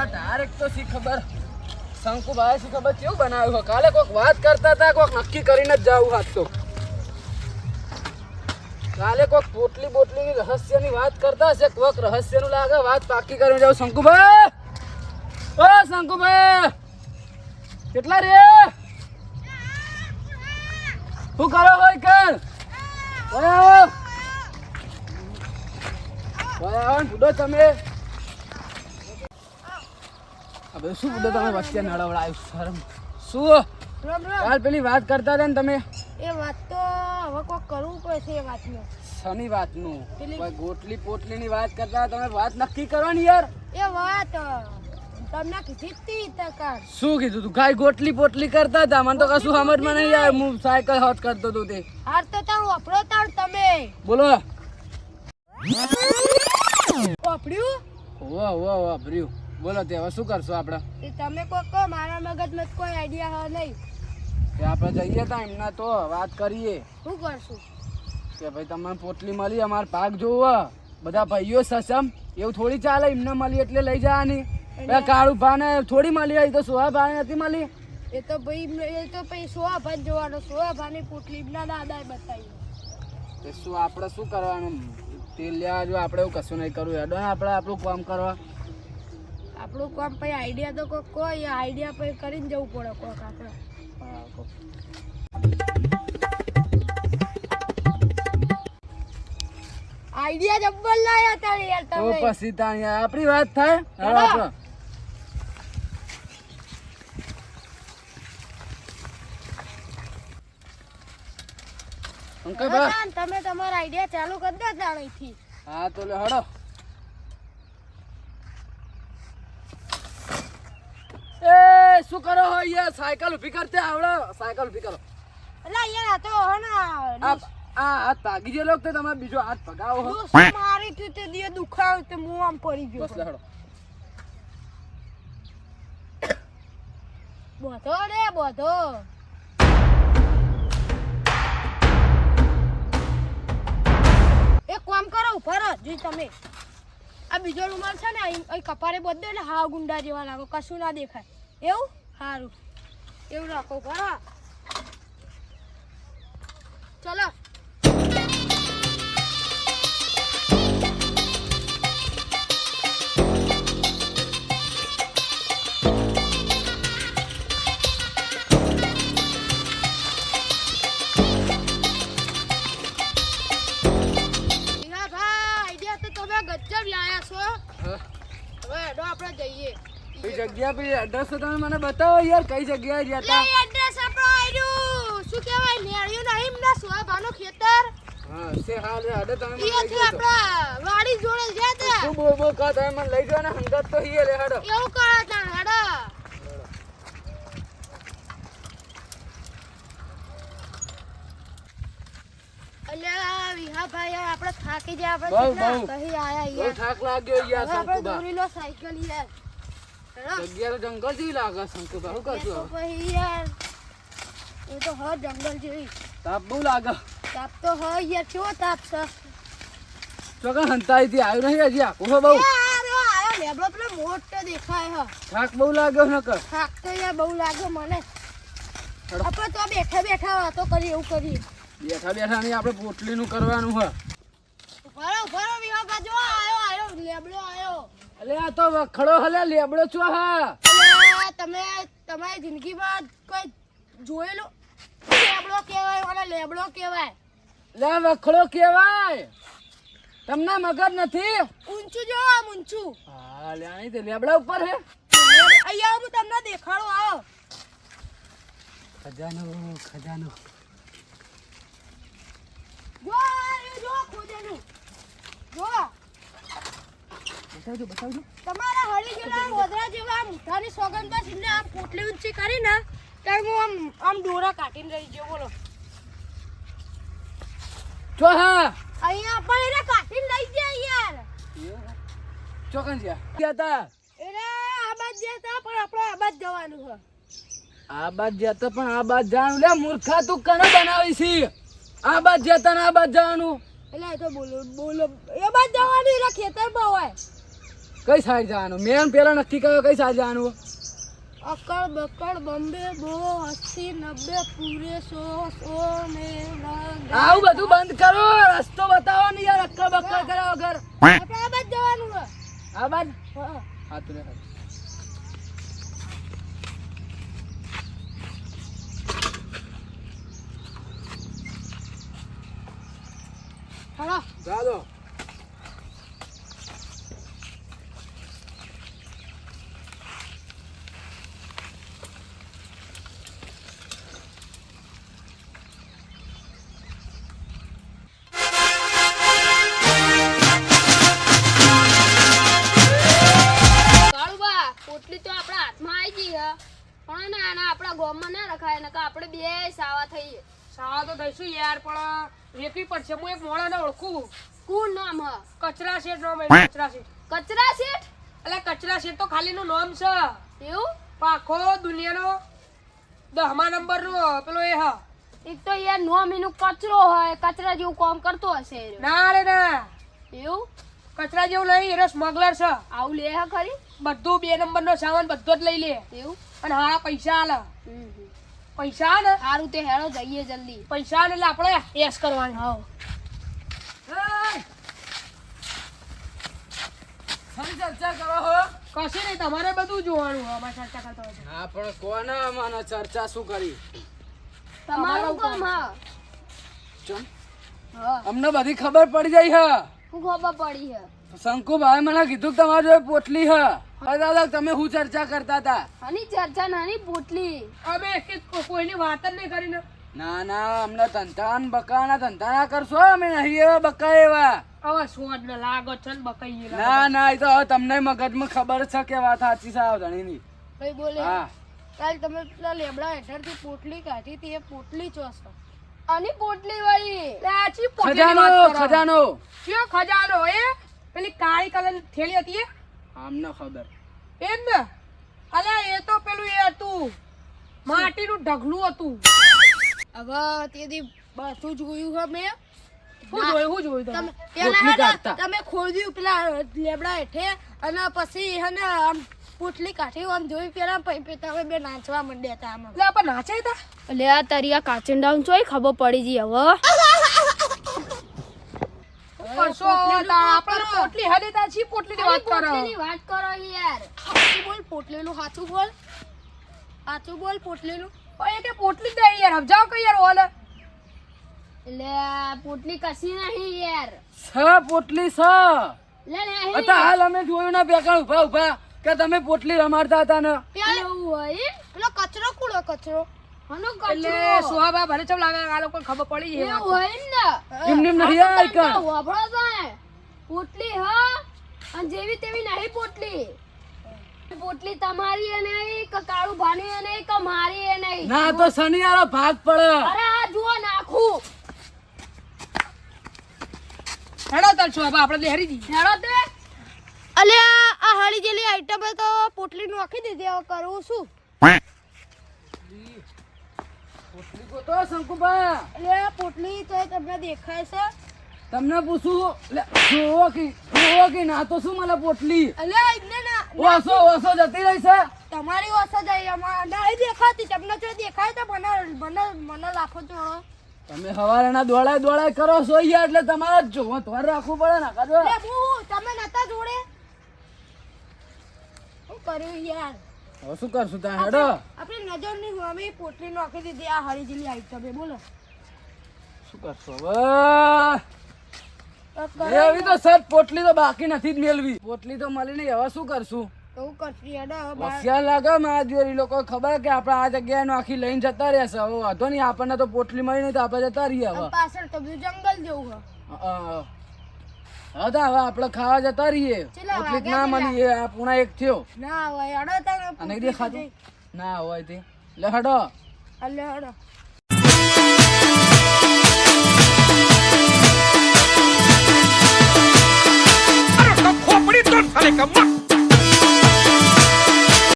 Direct તો શી ખબર શંકુભાઈ શી ખબર કેવું બનાવ્યું હોય. કાલે કોઈક વાત કરતા હતા, કોઈક નક્કી કરીને જ જાવું હાથ તો. કાલે કોઈક પોટલી બોટલીની રહસ્યની વાત કરતા હશે, કોઈક રહસ્યનું લાગે. વાત પાકી કરીને જાવ. શંકુભાઈ, ઓ શંકુભાઈ, કેટલા રે શું કરો હોય કર બુડો તમે હવે શું બુડો તમે વચ્ચે નળવડાયું શરમ શું? કાલ પેલી વાત કરતા હતા ને તમે, એ વાત તો હવે કોઈ કરવું પડશે. એ વાતનું શની વાતનું? ગોટલી પોટલીની વાત કરતા તમે વાત નક્કી કરવાની યાર. એ વાત તમને કીધી હતી તકાર. શું કીધું તું? કાઈ ગોટલી પોટલી કરતા હતા, મને તો કશું સમજમાં નહીં આવે. હું સાયકલ હોત કરતો હતો તે. હાર તો તાર વાપરો તાર તમે બોલો. વાપર્યું? વાહ વાહ વાપર્યું. બોલો તે હવે શું કરશો આપણે? એ તમે કહો, મારા મગજમાં કોઈ આઈડિયા હા નહીં. કે આપણે જઈએ તા એમના તો વાત કરીએ. શું કરશું? કે ભાઈ તમને પોટલી મળી, અમારે પાક જોવો, બધા ભાઈઓ સસમ, એવું થોડી ચાલે. એમને મળી એટલે લઈ જવાની. કાળુ ભાને થોડી મળી આવી તો સોહા ભાને નથી મળી. એ તો ભાઈ સોહા ભાન જોવાનો. સોહા ભાની પોટલી ના દાદાએ બતાવી. શું આપણે શું કરવાનું? તેલ લેવા જો આપણે એવું કશું નહીં કરવું. હેડો ને આપણે આપણું કામ કરવા. આપણું કામ પછી આઈડિયા તો કોઈ આઈડિયા પછી કરીને જવું પડે કોક આપણે. આઈડિયા જબ્બર લાયા તારે યાર તમે. તો પછી તાણી આપણી વાત થાય. હેડો અંકલભાઈ, તમે તમારા આઈડિયા ચાલુ કરી દો જાણીથી. હા તો લે હડો. એ શું કરો હો યાર? સાયકલ ઊભી કરતે આવડો? સાયકલ ઊભી કરો. અલા યાર આ તો હો ના આ હાથ ભાગી ગયેલો તો તમે બીજો હાથ ભગાવો હો. મારી તું તે દિયે દુખાવ તે હું આમ પડી ગયો. બસ લે હડો. બોધો રે બોધો. એક કામ કરો, ઉભા રહો. જોઈ તમે આ બીજો રૂમાલ છે ને અહીં કપારે બધો એટલે હાવ ગુંડા જેવા લાગો, કશું ના દેખાય એવું. સારું એવું રાખો. ઉભા ચલો. કઈ જગ્યા પે એડ્રેસ તો તમે મને બતાવો યાર. કઈ જગ્યાએ ગયા તા? એ એડ્રેસ આપણો આયરું શું કહેવાય નેળિયું નહીં ના સોભાનું ખેતર. હા સે હાલ રે હડે તમે મને લઈ અહીંયાથી જાઓ. આપણા વાડી જોડે ગયા તા. શું બોલ બોલ કા તમે મને લઈ જાઓ ને હંગત તો હીએ રે હડો. એવું કરે તા હેડો. અલ્યા વિહાભાઈ આપણે થાકી ગયા. આપણે બહુ કેટલા બહુ કહી આયા બહુ યાર. થાક લાગ્યો યાર. હવે આપણે શંકુબા દોરી લો સાયકલ યાર. હેડો. જગ્યા તો જંગલ જેવી લાગે. શંકુબા શું એ કરશું તો હવે? પછી યાર એ તો હર જંગલ જેવી. તાપ બહુ લાગે. તાપ તો હ યાર કેવો તાપ છે. ચોકા હંતાઈ થી આવ્યું નહીં હજી આખું બહુ. આયો લેબડો પેલો મોટો દેખાય હ. થાક બહુ લાગ્યો ન કર. થાક તો યાર બહુ લાગે મને. હેડો. આપણે તો બેઠા બેઠા વાતો કરી એવું કરી. બેઠા બેઠા નહીં આપણે પોટલીનું કરવાનું હે. ઉભારો વિહા બાજુ આયો લેબડો આયો. અલે આ તો વખડો હલે લેબડો છો હા. અલે તમે તમારી જિંદગીમાં કોઈ જોયેલો લેબડો કહેવાય ઓલા લેબડો કહેવાય. લે વખડો કહેવાય. તમને મગજ નથી? ઊંચું જો આમ ઊંચું. હા લે આની તે લેબડા ઉપર હે. અહીંયા હું તમને દેખાડો આવો. ખજાનો ખજાનો. જો જો ખોજેલું જો. બતાવજો બતાવજો. તમારા હળી ગયેલા વધરા જેવા મુઠાની સોગંદ બસ એમને આમ પોટલી ઊંચી કરી ને ત્યારે હું આમ દોરા કાઢીને રહી ગયો. બોલો જો હા અહીંયા પણ એને કાઢીને લઈ ગયા યાર. ચોકન ગયા તા. એને આ બાદ ગયા તા પણ આપણે આ બાદ જવાનું છે. આ બાદ જતા પણ આ બાદ જવાનું. લે મૂર્ખા તું કને બનાવી છી? આ બાદ જતા ને આ બાદ જવાનું. એટલે એ તો બોલો બોલો એ બાદ જવાનું એટલે ખેતર બહુ હોય. કઈ સાઈડ જવાનું મેં પેલા નક્કી કર્યો કઈ સાઈડ જવાનું અકળ બકળ બોમ્બે બો 80 90 પૂરે 100 ને આવું બધું બંધ કરો રસ્તો બતાવો ને યાર અક્કલ બક્કલ કર્યા વગર આપણે આ બાજુ જવાનું છે આ બાદ હા હા તું હાલો જા દો કાળુબા પોટલી તો આપણા હાથમાં આવી ગઈ હે પણ ના ના આપણા ગામમાં ના રખાય નકર આપણે બે સાવા થઈએ સાવા તો થઈશું યાર પણ રેતી પડશે હું એક મોણાને ઓળખું કોણ નામ હ કચરા શેઠ નામ કચરા શેઠ કચરા શેઠ એટલે કચરા શેઠ તો ખાલી નું નામ છે એવું પણ આખો દુનિયાનો 10મા નંબરનો પેલો એ હા એક તો યાર નોમ એનું કચરો હોય કચરા જેવું કામ કરતો હશે એ રહ્યો. ના રે ના એવું કચરા જેવું નહીં એનો સ્મગલર છે આવું લે હે ખરી બધું 2 નંબરનો સામાન બધો જ લઈ લે એવું અને હા પૈસા આલે હમ. પૈસા ને સારું તે હેડો જઈએ જલ્દી પૈસા આલે એટલે આપણે એસ કરવાની હા ફરી ચર્ચા કરો હો કશું નહીં તમારે બધું જોવાનું હોય અમારે ચર્ચા કરતા હોય હા પણ કોને મને ચર્ચા શું કરી તમારું કામ હા ચમ હા અમને બધી ખબર પડી જાય હે હું ખબર પડી હે શંકુભાઈ મને કીધું કે તમારી જોડે પોટલી હે હવે દાદા તમે શું ચર્ચા કરતા હતા આની ચર્ચા નાની પોટલી અમે કોઈની વાત જ નહીં કરીને ના ના અમને ધંધાન બકાના ધંધા ના કરશો અમે નહીં એવા બકા એવા હવે સોડ ને લાગો છે ને બકાઈ ના ના એ તો હવે તમને મગજમાં ખબર છે કે વાત સાચી સાવ ધણીની ભાઈ બોલે હા કાલ તમે પેલા લેબડા હેઠળથી પોટલી કાઢી હતી એ પોટલી ચોસો આની પોટલી વાળી ખજાનો ખજાનો કયો ખજાનો એ પેલી કાળી કલરની થેલી હતી એ આમને ખબર એ જ ને અલ્યા એ તો પેલું એ હતું માટીનું ઢગલું હતું હવે તેથી બધું જોયું હે મેં શું જોયું તમે તમે પોટલી પેલા કાઢતા. તમે ખોદ્યું પેલા લેબડા હેઠે અને પછી હે ને આમ પોટલી કાઢી આમ જોયું પેલા પછી તમે બે નાચવા માંડ્યા હતા આમાં એટલે આપણે નાચાય તા એટલે આ તરિયા કાચિંડાઉન ચોય ખબર પડી જી હવે કરશો આપણે પોટલી હદે તા છી પોટલીની વાત કરો પોટલીની વાત કરો યાર સાચું બોલ પોટલીનું સાચું બોલ પોટલીનું ઓય કે પોટલી દે યાર સમજાવ કે યાર ઓલે એટલે પોટલી કશી નહીં યાર સ પોટલી સ લે નહીં હતા હાલ અમે જોયું ના બેકાણ ઉભા ઉભા કે તમે પોટલી રમાડતા હતા ને પેલું હોય પેલો કચરો કુડો કચરો હનો એટલે કચરો સુહાબા ભલે ચમ લાગે આ લોકો ખબર પડી છે એવું હોય ને એમ નહીં યાર કર વાપરો તો પોટલી હા અને જેવી તેવી નહીં પોટલી પોટલી તમારી એ નહીં કે કાળું ભાની એ નહીં કે મારી એ નહીં ના તો શનિવારો ભાગ પડે અરે આ જુઓ નાખું હેડો તાર સુહાબા આપણે લહેરી જી હેડો તે અલ્યા આ હાળી જેલી આઈટમ તો પોટલી નાખી દીધી હવે કરવું શું પોટલી ગોતો શંકુભા એટલે પોટલી તો તમને દેખાય છે તમને પૂછું લે, જોવો કે ના તો શું મને પોટલી અલ્યા ઇને ના ઓસો ઓસો જતી રહી છે તમારી ઓછા જાય અમાર નહીં દેખાતી તમને જો દેખાય તો મને લાખો જોડો તમે હવારેના દોડાય કરો છો યાર એટલે તમારે જોવો ધોર રાખવું પડે ને કાજો લે હું તમે નતા જોડે હું કર્યું યાર હવે શું કરશું ત્યાં હેડો આપણે નજર ની સામે પોટલી નાખી દીધી આ હળી જેલી આઈટમ એ બોલો શું કરશો હવે એવી તો સર પોટલી તો બાકી નથી જ મેળવી પોટલી તો મળી નહીં હવે શું કરશું એવું કરતી હેડો હોશિયાર લાગે મારા જોડી લોકો ખબર કે આપણે આ જગ્યાએ નાખી લઈને જતા રહેશે હવે વાંધો નહીં આપણને તો પોટલી મળી નહીં તો આપણે જતા રહીએ હવે પાછળ તો બધું જંગલ જેવું હવે આપણે ખાવા જતા રહીએ ચેલા પોટલી જ વાગ્યા ના મળી આ પૂણા એક થયો ના હોય હેડો તારે અને એક ખાધું ના હોય તે લે હેડો અલે હેડો खोपड़ी तो साले का